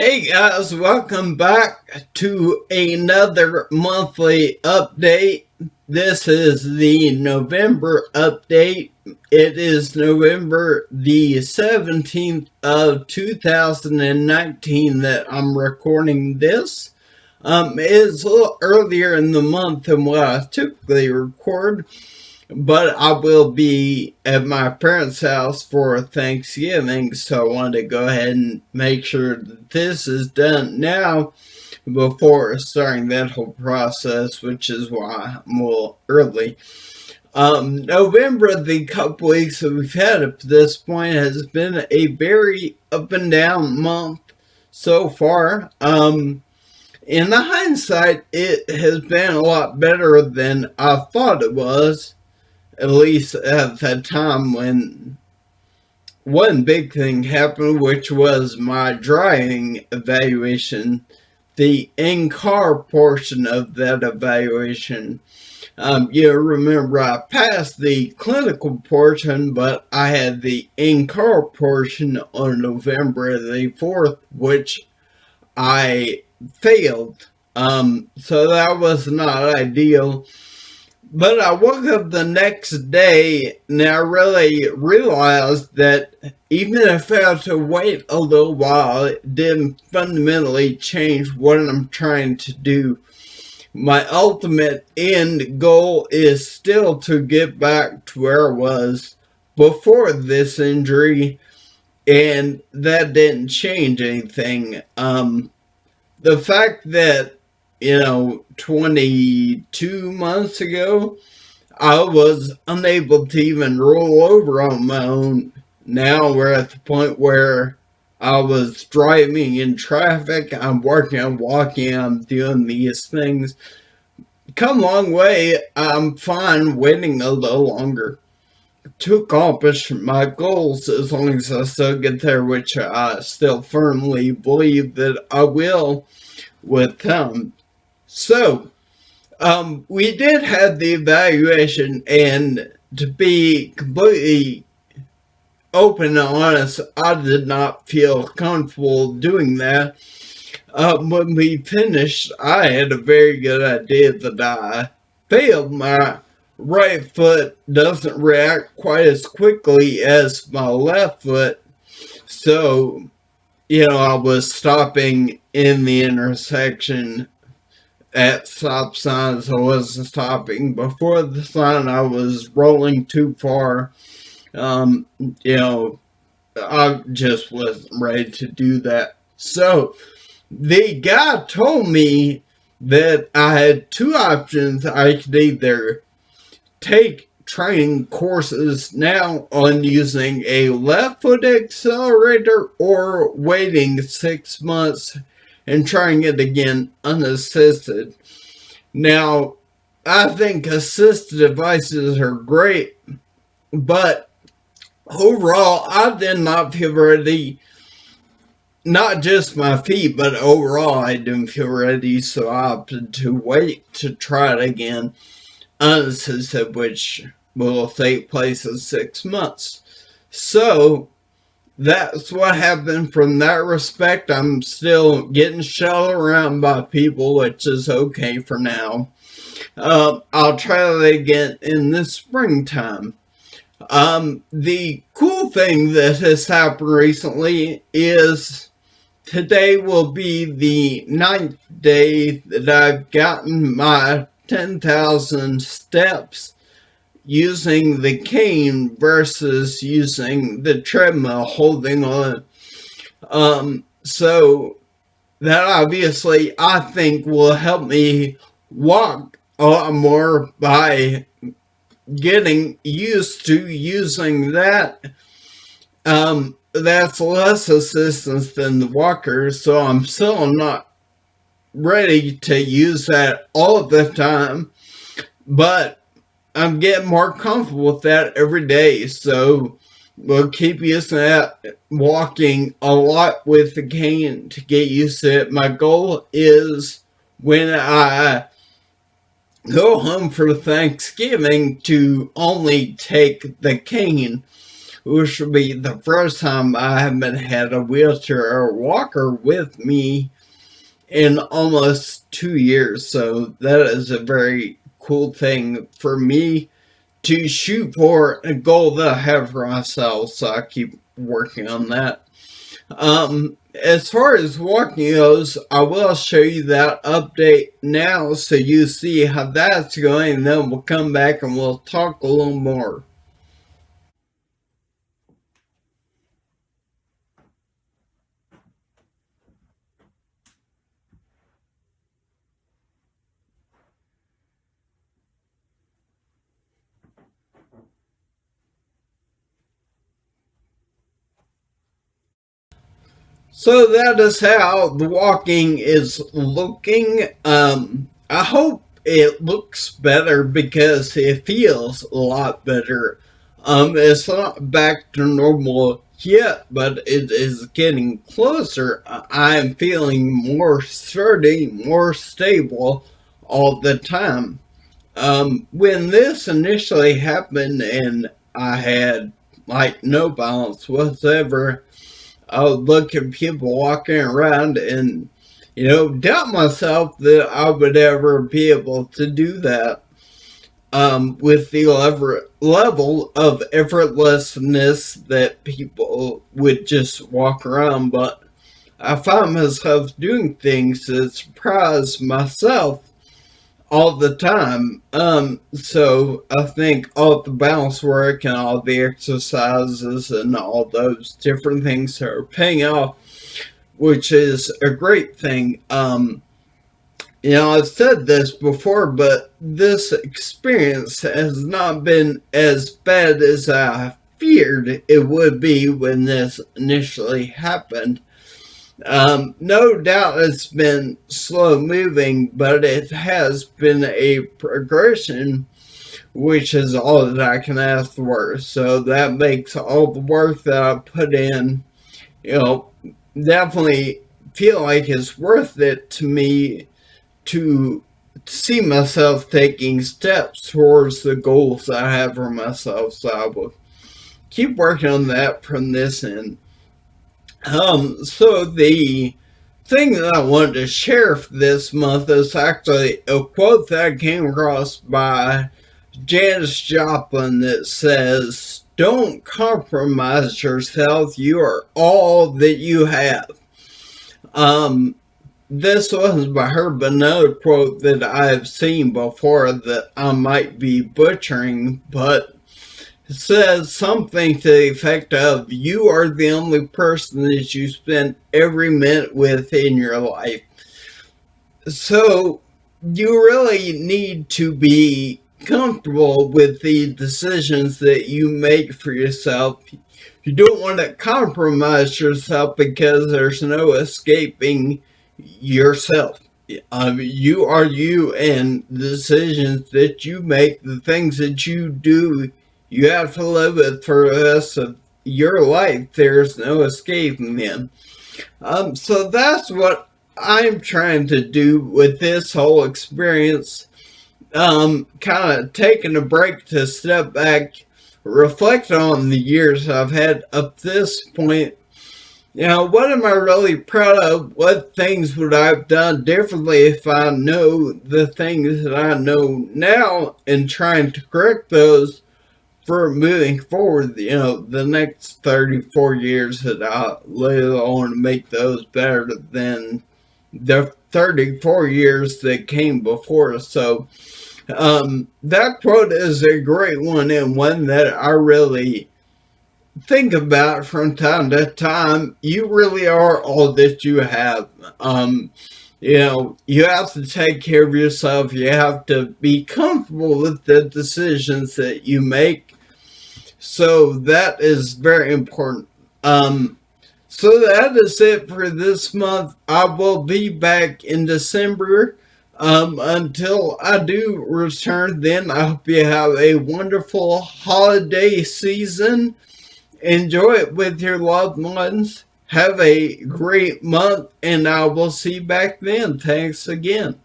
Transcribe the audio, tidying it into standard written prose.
Hey guys, welcome back to another monthly update. This is the November update. It is November the 17th of 2019 that I'm recording this. It's a little earlier in the month than what I typically record, but I will be at my parents' house for Thanksgiving, so I wanted to go ahead and make sure that this is done now before starting that whole process, which is why I'm a little early. November, the couple weeks that we've had up to this point, has been a very up and down month so far. In the hindsight, it has been a lot better than I thought it was, at least at that time, when one big thing happened, which was my driving evaluation, the in-car portion of that evaluation. You remember I passed the clinical portion, but I had the in-car portion on November the 4th, which I failed. So that was not ideal. But I woke up the next day and I really realized that even if I had to wait a little while, it didn't fundamentally change what I'm trying to do. My ultimate end goal is still to get back to where I was before this injury, and that didn't change anything. The fact that 22 months ago, I was unable to even roll over on my own. Now we're at the point where I was driving in traffic, I'm working, I'm walking, I'm doing these things. Come a long way, I'm fine waiting a little longer to accomplish my goals, as long as I still get there, which I still firmly believe that I will with time. So, we did have the evaluation, and to be completely open and honest, I did not feel comfortable doing that. When we finished, I had a very good idea that I failed. My right foot doesn't react quite as quickly as my left foot, so I was stopping in the intersection at stop signs. I wasn't stopping before the sign. I was rolling too far. Um, you know, I just wasn't ready to do that. So the guy told me that I had two options. I could either take training courses now on using a left foot accelerator, or waiting 6 months and trying it again unassisted. Now, I think assisted devices are great, but overall, I did not feel ready. Not just my feet, but overall, I didn't feel ready, so I opted to wait to try it again unassisted, which will take place in 6 months. So that's what happened from that respect. I'm still getting shelled around by people, which is okay for now. I'll try that again in the springtime. The cool thing that has happened recently is today will be the 9th day that I've gotten my 10,000 steps using the cane versus using the treadmill holding on. So that obviously I think will help me walk a lot more by getting used to using that. That's less assistance than the walker, so I'm still not ready to use that all the time, but I'm getting more comfortable with that every day, so we'll keep using that, walking a lot with the cane to get used to it. My goal is, when I go home for Thanksgiving, to only take the cane. which will be the first time I haven't had a wheelchair or walker with me in almost 2 years. So that is a very cool thing for me to shoot for, a goal that I have for myself. So I keep working on that. As far as walking goes, I will show you that update now so you see how that's going, and then we'll come back and we'll talk a little more. So that is how the walking is looking. I hope it looks better because it feels a lot better. It's not back to normal yet, but it is getting closer. I am feeling more sturdy, more stable all the time. When this initially happened and I had like no balance whatsoever, I would look at people walking around and, doubt myself that I would ever be able to do that, with the level of effortlessness that people would just walk around. But I found myself doing things that surprise myself all the time. So I think all the balance work and all the exercises and all those different things are paying off, which is a great thing. I've said this before, but this experience has not been as bad as I feared it would be when this initially happened. No doubt it's been slow moving, but it has been a progression, which is all that I can ask for. So that makes all the work that I put in, definitely feel like it's worth it to me to see myself taking steps towards the goals I have for myself. So I will keep working on that from this end. So the thing that I wanted to share for this month is actually a quote that I came across by Janis Joplin that says, "Don't compromise yourself. You are all that you have." This wasn't by her, but another quote that I've seen before that I might be butchering, but it says something to the effect of, "You are the only person that you spend every minute with in your life." So you really need to be comfortable with the decisions that you make for yourself. You don't want to compromise yourself because there's no escaping yourself. You are you, and the decisions that you make, the things that you do, you have to live it for the rest of your life. There's no escaping them. So that's what I'm trying to do with this whole experience. Kind of taking a break to step back, reflect on the years I've had up this point. What am I really proud of? What things would I have done differently if I know the things that I know now, and trying to correct those for moving forward, the next 34 years that I live, I want to make those better than the 34 years that came before. So, that quote is a great one, and one that I really think about from time to time. You really are all that you have. You have to take care of yourself. You have to be comfortable with the decisions that you make. So that is very important. So that is it for this month. I will be back in December. Until I do return, then I hope you have a wonderful holiday season. Enjoy it with your loved ones. Have a great month, and I will see you back then. Thanks again.